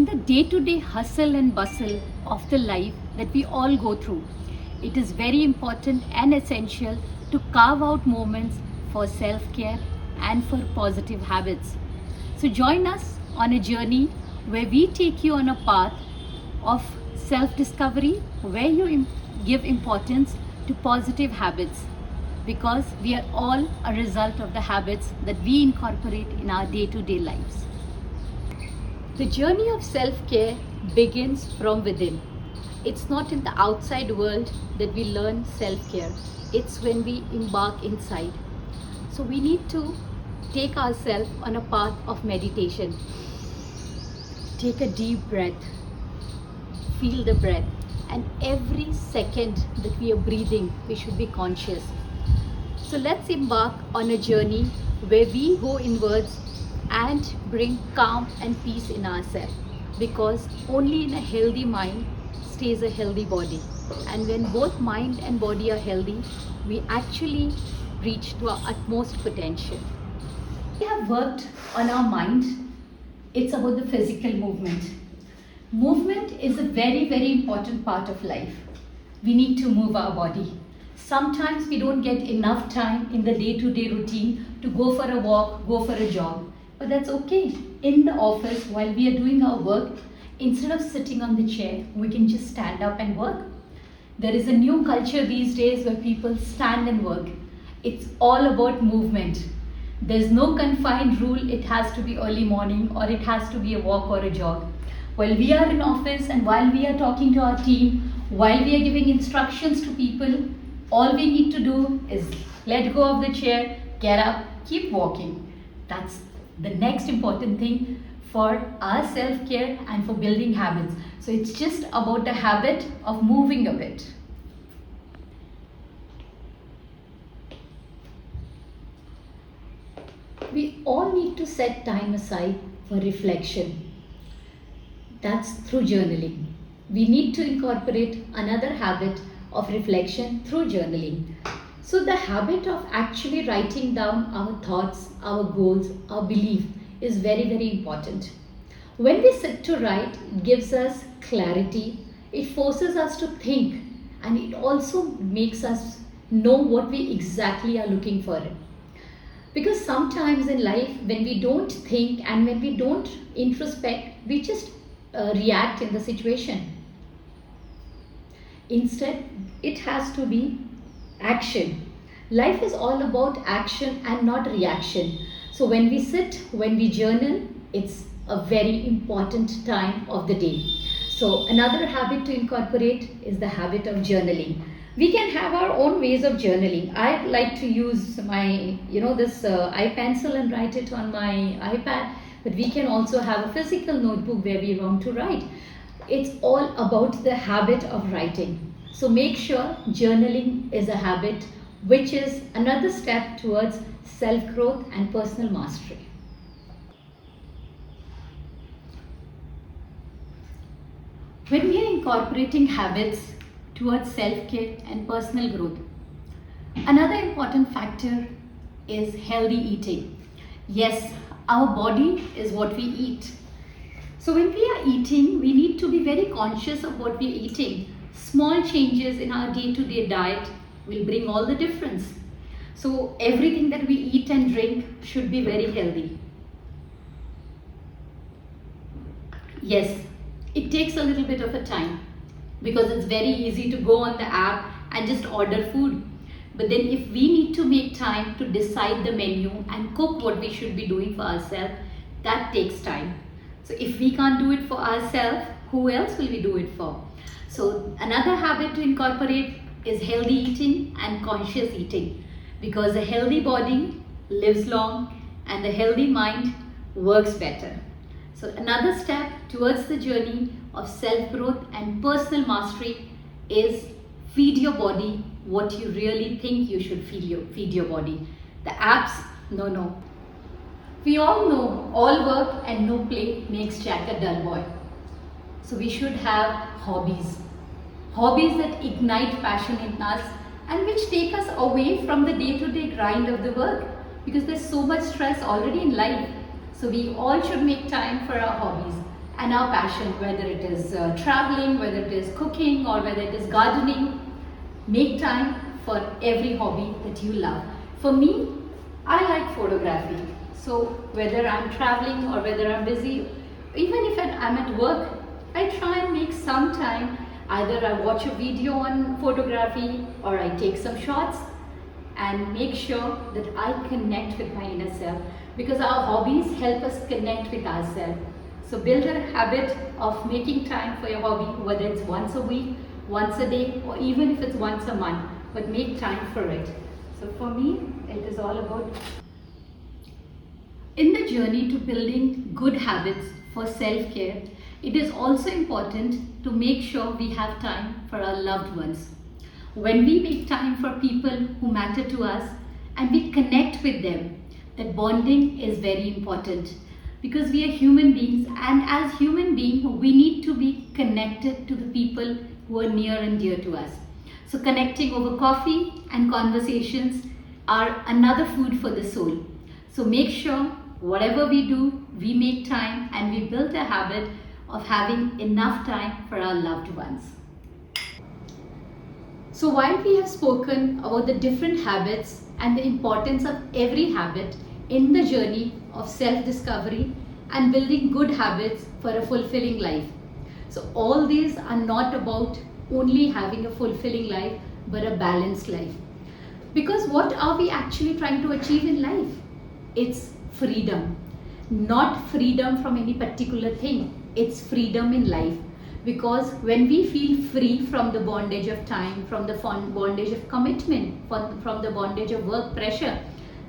in the day-to-day hustle and bustle of the life that we all go through, it is very important and essential to carve out moments for self-care and for positive habits. So join us on a journey where we take you on a path of self-discovery, where you give importance to positive habits, because we are all a result of the habits that we incorporate in our day-to-day lives. The journey of self-care begins from within. It's not in the outside world that we learn self-care. It's when we embark inside. So we need to take ourselves on a path of meditation. Take a deep breath. Feel the breath. And every second that we are breathing, we should be conscious. So let's embark on a journey where we go inwards and bring calm and peace in ourselves, because only in a healthy mind stays a healthy body, and when both mind and body are healthy, we actually reach to our utmost potential. We have worked on our mind. It's about the physical movement. Movement is a very, very important part of life. We need to move our body. Sometimes we don't get enough time in the day-to-day routine to go for a walk, go for a jog. But that's okay. In the office, while we are doing our work, instead of sitting on the chair, we can just stand up and work. There is a new culture these days where people stand and work. It's all about movement. There's no confined rule, it has to be early morning or it has to be a walk or a jog. While we are in office and while we are talking to our team, while we are giving instructions to people, all we need to do is let go of the chair, get up, keep walking. That's the next important thing for our self-care and for building habits. So it's just about the habit of moving a bit. We all need to set time aside for reflection. That's through journaling. We need to incorporate another habit of reflection through journaling. So the habit of actually writing down our thoughts, our goals, our belief is very, very important. When we sit to write, it gives us clarity, it forces us to think, and it also makes us know what we exactly are looking for. Because sometimes in life, when we don't think and when we don't introspect, we just react in the situation. Instead, it has to be action. Life is all about action and not reaction. So when we sit, when we journal, it's a very important time of the day. So another habit to incorporate is the habit of journaling. We can have our own ways of journaling. I like to use my, this iPencil and write it on my iPad. But we can also have a physical notebook where we want to write. It's all about the habit of writing. So make sure journaling is a habit, which is another step towards self-growth and personal mastery. When we are incorporating habits towards self-care and personal growth, another important factor is healthy eating. Yes, our body is what we eat. So when we are eating, we need to be very conscious of what we are eating. Small changes in our day-to-day diet will bring all the difference. So everything that we eat and drink should be very healthy. Yes, it takes a little bit of a time because it's very easy to go on the app and just order food. But then if we need to make time to decide the menu and cook what we should be doing for ourselves, that takes time. So if we can't do it for ourselves, who else will we do it for? So another habit to incorporate is healthy eating and conscious eating, because a healthy body lives long and a healthy mind works better. So another step towards the journey of self-growth and personal mastery is feed your body what you really think you should feed your body. The apps, no. We all know all work and no play makes Jack a dull boy. So we should have hobbies. Hobbies that ignite passion in us and which take us away from the day-to-day grind of the work, because there's so much stress already in life. So we all should make time for our hobbies. and our passion, whether it is traveling, whether it is cooking, or whether it is gardening. Make time for every hobby that you love. For me, I like photography. So whether I'm traveling or whether I'm busy, even if I'm at work, I try and make some time. Either I watch a video on photography or I take some shots and make sure that I connect with my inner self, because our hobbies help us connect with ourselves. So build a habit of making time for your hobby, whether it's once a week, once a day, or even if it's once a month, but make time for it. So for me, it is all about. In the journey to building good habits for self-care, it is also important to make sure we have time for our loved ones. When we make time for people who matter to us and we connect with them, that bonding is very important, because we are human beings, and as human beings we need to be connected to the people who are near and dear to us. So connecting over coffee and conversations are another food for the soul. So make sure whatever we do, we make time and we build a habit of having enough time for our loved ones. So while we have spoken about the different habits and the importance of every habit in the journey of self-discovery and building good habits for a fulfilling life. So all these are not about only having a fulfilling life, but a balanced life. Because what are we actually trying to achieve in life? It's freedom. Not freedom from any particular thing. It's freedom in life. Because when we feel free from the bondage of time, from the bondage of commitment, from the bondage of work pressure,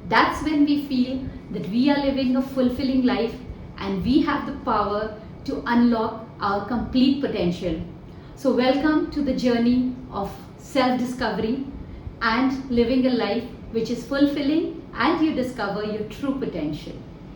that's when we feel that we are living a fulfilling life and we have the power to unlock our complete potential. So welcome to the journey of self-discovery and living a life which is fulfilling, and you discover your true potential.